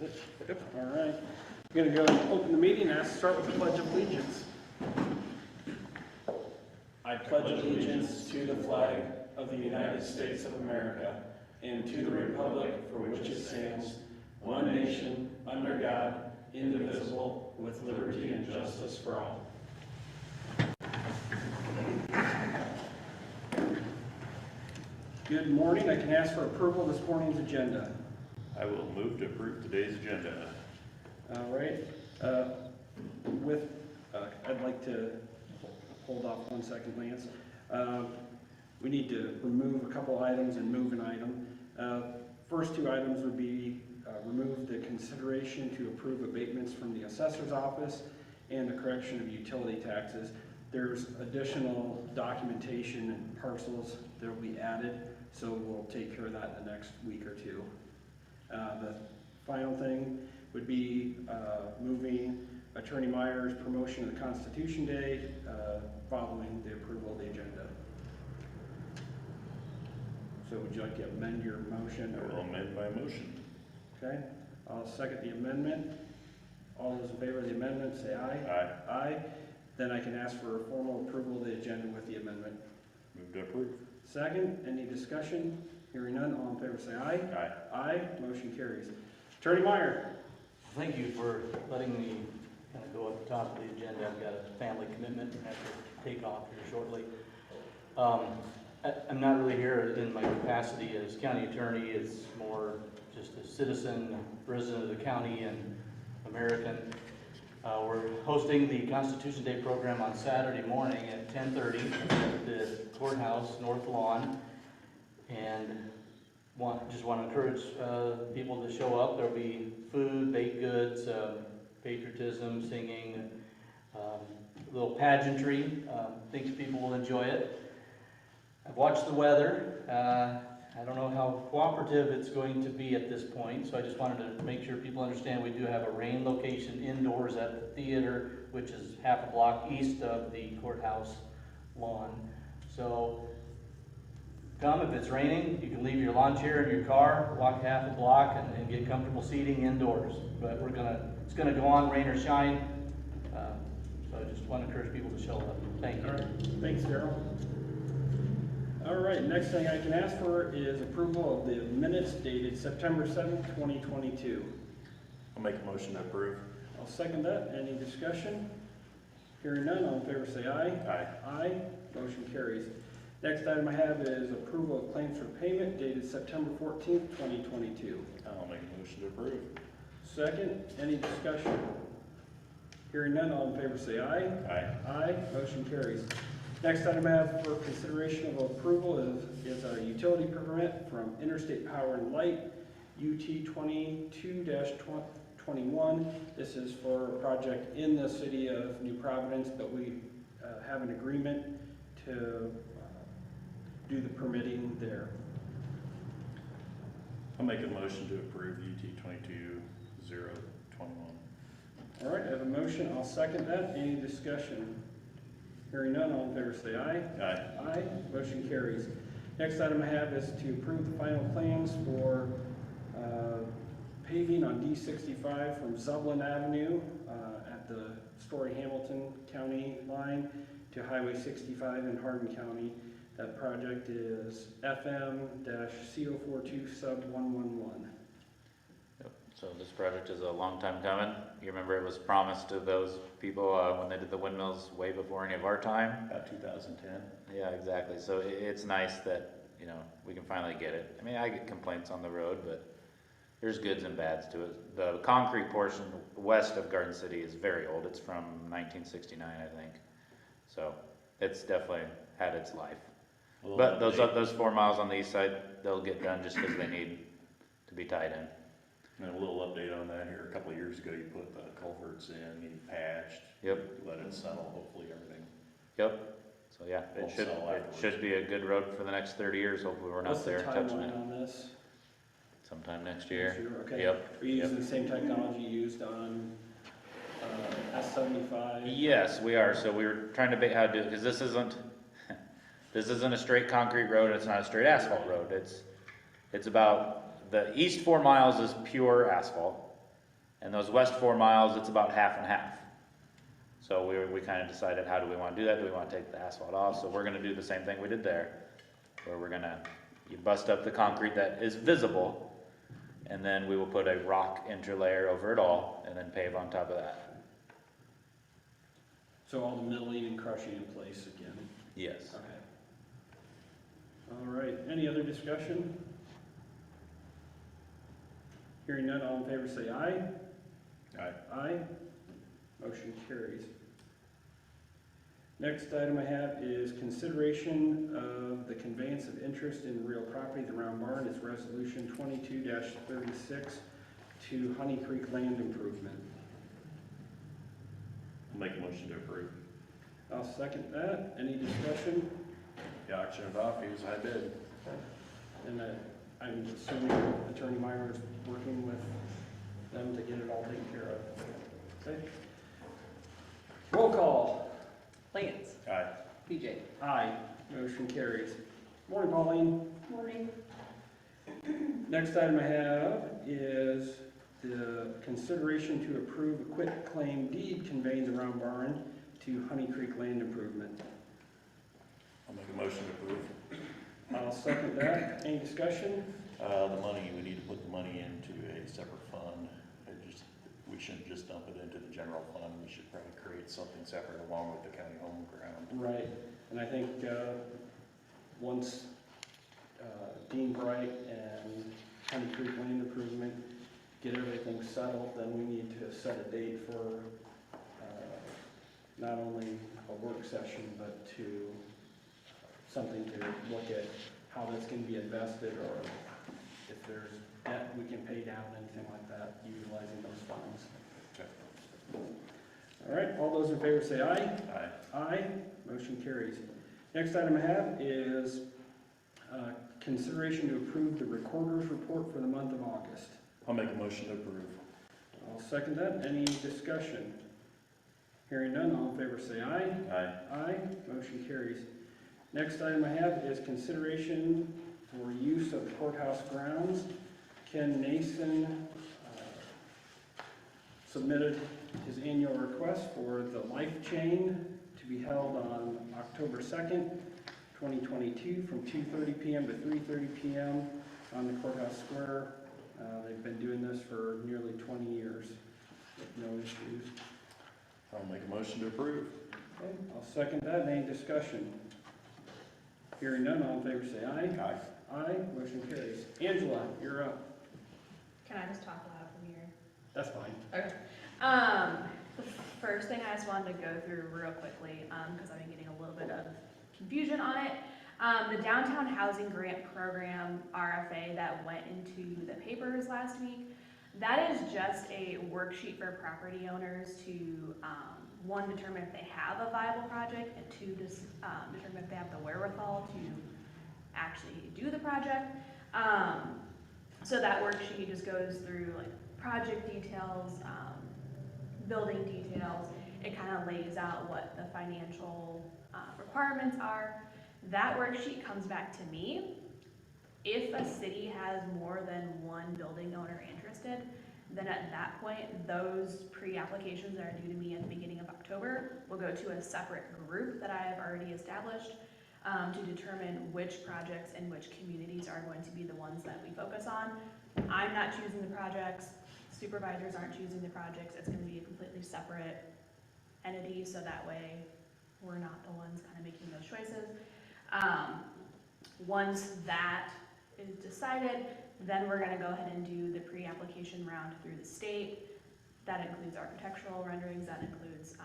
Is it? Yep. All right. I'm going to go and open the meeting and start with the Pledge of Allegiance. I pledge allegiance to the flag of the United States of America and to the republic for which it stands, one nation, under God, indivisible, with liberty and justice for all. Good morning. I can ask for approval of this morning's agenda. I will move to approve today's agenda. All right. I'd like to hold off 1 second, Lance. We need to remove a couple items and move an item. First two items would be remove the consideration to approve abatements from the assessor's office and the correction of utility taxes. There's additional documentation and parcels that will be added, so we'll take care of that in the next week or two. The final thing would be moving Attorney Meyer's promotion of the Constitution Day following the approval of the agenda. So would you like to amend your motion? I will amend my motion. Okay, I'll second the amendment. All those in favor of the amendment say aye. Aye. Aye. Then I can ask for formal approval of the agenda with the amendment. Move to approve. Second, any discussion? Hearing none, all in favor say aye. Aye. Aye, motion carries. Attorney Meyer. Thank you for letting me kind of go at the top of the agenda. I've got a family commitment and have to take off here shortly. I'm not really here in my capacity as county attorney. It's more just a citizen, resident of the county, and American. We're hosting the Constitution Day program on Saturday morning at 10:30 at the Courthouse, North Lawn, and just want to encourage people to show up. There'll be food, baked goods, patriotism, singing, a little pageantry. Think people will enjoy it. I've watched the weather. I don't know how cooperative it's going to be at this point, so I just wanted to make sure people understand we do have a rain location indoors at the theater, which is half a block east of the courthouse lawn. So come if it's raining. You can leave your lawn chair in your car, walk half a block, and get comfortable seating indoors. But it's gonna go on, rain or shine. So I just want to encourage people to show up. Thank you. All right, thanks, Darrell. All right, next thing I can ask for is approval of the minutes dated September 7th, 2022. I'll make a motion to approve. I'll second that. Any discussion? Hearing none, all in favor say aye. Aye. Aye, motion carries. Next item I have is approval of claims for payment dated September 14th, 2022. I'll make a motion to approve. Second, any discussion? Hearing none, all in favor say aye. Aye. Aye, motion carries. Next item I have for consideration of approval is a utility permit from Interstate Power and Light, UT 22-21. This is for a project in the city of New Providence, but we have an agreement to do the permitting there. I'll make a motion to approve UT 22-021. All right, I have a motion. I'll second that. Any discussion? Hearing none, all in favor say aye. Aye. Aye, motion carries. Next item I have is to approve the final plans for paving on D65 from Zublin Avenue at the Story-Hamilton County line to Highway 65 in Hardin County. That project is FM-CO42 sub 111. So this project is a long time coming. You remember it was promised to those people when they did the windmills way before any of our time? About 2010. Yeah, exactly. So it's nice that, we can finally get it. I mean, I get complaints on the road, but there's goods and bads to it. The concrete portion west of Garden City is very old. It's from 1969, I think. So it's definitely had its life. But those 4 miles on the east side, they'll get done just because they need to be tied in. And a little update on that here. A couple of years ago, you put the culverts in, you patched. Yep. Let it settle, hopefully everything. Yep. So yeah, it should be a good road for the next 30 years. Hopefully we're not there touching it. What's the timeline on this? Sometime next year. Okay. Yep. Are you using the same technology used on S75? Yes, we are. So we were trying to debate how to do it because this isn't a straight concrete road. It's not a straight asphalt road. It's about the east 4 miles is pure asphalt, And those west 4 miles, it's about half and half. So we kind of decided, how do we want to do that? Do we want to take the asphalt off? So we're going to do the same thing we did there, where we're going to, you bust up the concrete that is visible, and then we will put a rock interlayer over it all, and then pave on top of that. So all the milling and crushing in place again? Yes. Okay. All right, any other discussion? Hearing none, all in favor say aye. Aye. Aye. Motion carries. Next item I have is consideration of the conveyance of interest in real property. The round barn is resolution 22-36 to Honey Creek Land Improvement. I'll make a motion to approve. I'll second that. Any discussion? The auction it off, he was high bid. And I'm assuming Attorney Meyer is working with them to get it all taken care of. Okay. Roll call. Lance. Aye. BJ. Aye. Motion carries. Morning, Pauline. Morning. Next item I have is the consideration to approve a quitclaim deed conveying the round barn to Honey Creek Land Improvement. I'll make a motion to approve. I'll second that. Any discussion? The money, we need to put the money into a separate fund. We shouldn't just dump it into the general fund. We should probably create something separate along with the county home ground. Right. And I think once Dean Bright and Honey Creek Land Improvement get everything settled, then we need to set a date for not only a work session, but to something to look at how that's going to be invested, or if there's debt we can pay down, anything like that, utilizing those funds. Okay. All right, all those in favor say aye. Aye. Aye, motion carries. Next item I have is consideration to approve the recorder's report for the month of August. I'll make a motion to approve. I'll second that. Any discussion? Hearing none, all in favor say aye. Aye. Aye, motion carries. Next item I have is consideration for use of courthouse grounds. Ken Nason submitted his annual request for the Life Chain to be held on October 2nd, 2022 from 2:30 p.m. to 3:30 p.m. on the Courthouse Square. They've been doing this for nearly 20 years with no issues. I'll make a motion to approve. Okay, I'll second that. Any discussion? Hearing none, all in favor say aye. Aye. Aye, motion carries. Angela, you're up. Can I just talk loud from here? That's fine. Okay. The first thing I just wanted to go through real quickly, because I've been getting a little bit of confusion on it. The Downtown Housing Grant Program, RFA, that went into the papers last week, that is just a worksheet for property owners to, one, determine if they have a viable project, and two, determine if they have the wherewithal to actually do the project. So that worksheet just goes through like project details, building details. It kind of lays out what the financial requirements are. That worksheet comes back to me. If a city has more than one building owner interested, then at that point, those pre-applications that are due to me at the beginning of October will go to a separate group that I have already established to determine which projects and which communities are going to be the ones that we focus on. I'm not choosing the projects, supervisors aren't choosing the projects, it's gonna be a completely separate entity, so that way we're not the ones kind of making those choices. Once that is decided, then we're gonna go ahead and do the pre-application round through the state. That includes architectural renderings, that includes,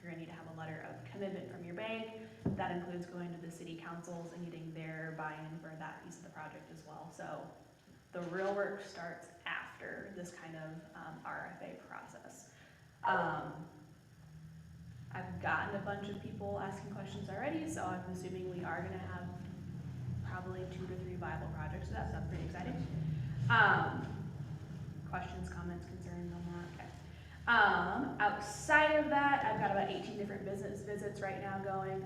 you're gonna need to have a letter of commitment from your bank. That includes going to the city councils and getting their buy-in for that piece of the project as well. So the real work starts after this kind of RFA process. I've gotten a bunch of people asking questions already, so I'm assuming we are gonna have probably 2 to 3 viable projects, so that sounds pretty exciting. Questions, comments, concerns on that? Okay. Outside of that, I've got about 18 different business visits right now going.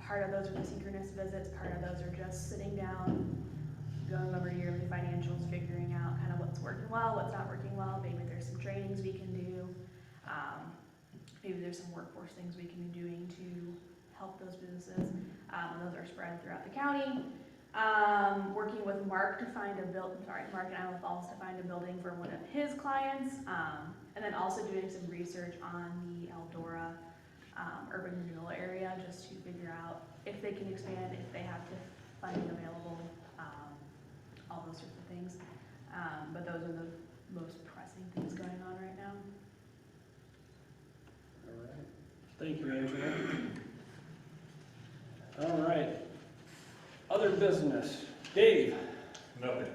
Part of those are the synchronous visits, part of those are just sitting down, going over yearly financials, figuring out kind of what's working well, what's not working well. Maybe there's some trainings we can do. Maybe there's some workforce things we can be doing to help those businesses. Those are spread throughout the county. Working with Mark and Iowa Falls to find a building for one of his clients. And then also doing some research on the Eldora urban renewal area, just to figure out if they can expand, if they have the funding available, all those sorts of things. But those are the most pressing things going on right now. All right. Thank you, Angela. All right. Other business. Dave? Nothing.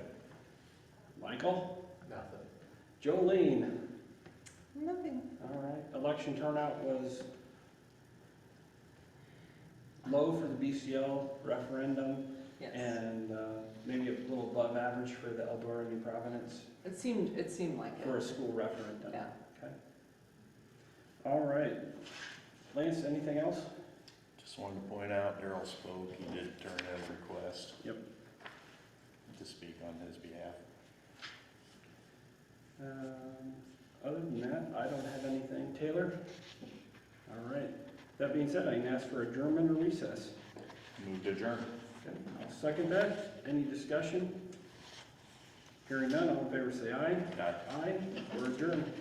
Michael? Nothing. Jolene? Nothing. All right. Election turnout was low for the BCL referendum Yes. and maybe a little above average for the Eldora New Providence It seemed like for a it. school referendum. Yeah. Okay. All right. Lance, anything else? Just wanted to point out, Daryl spoke, he did turn in a request. Yep. To speak on his behalf. Other than that, I don't have anything. Taylor? All right. That being said, I can ask for adjournment or recess. Move to adjourn. Okay, I'll second that. Any discussion? Hearing none, all in favor say aye. Aye. Aye. We're adjourned.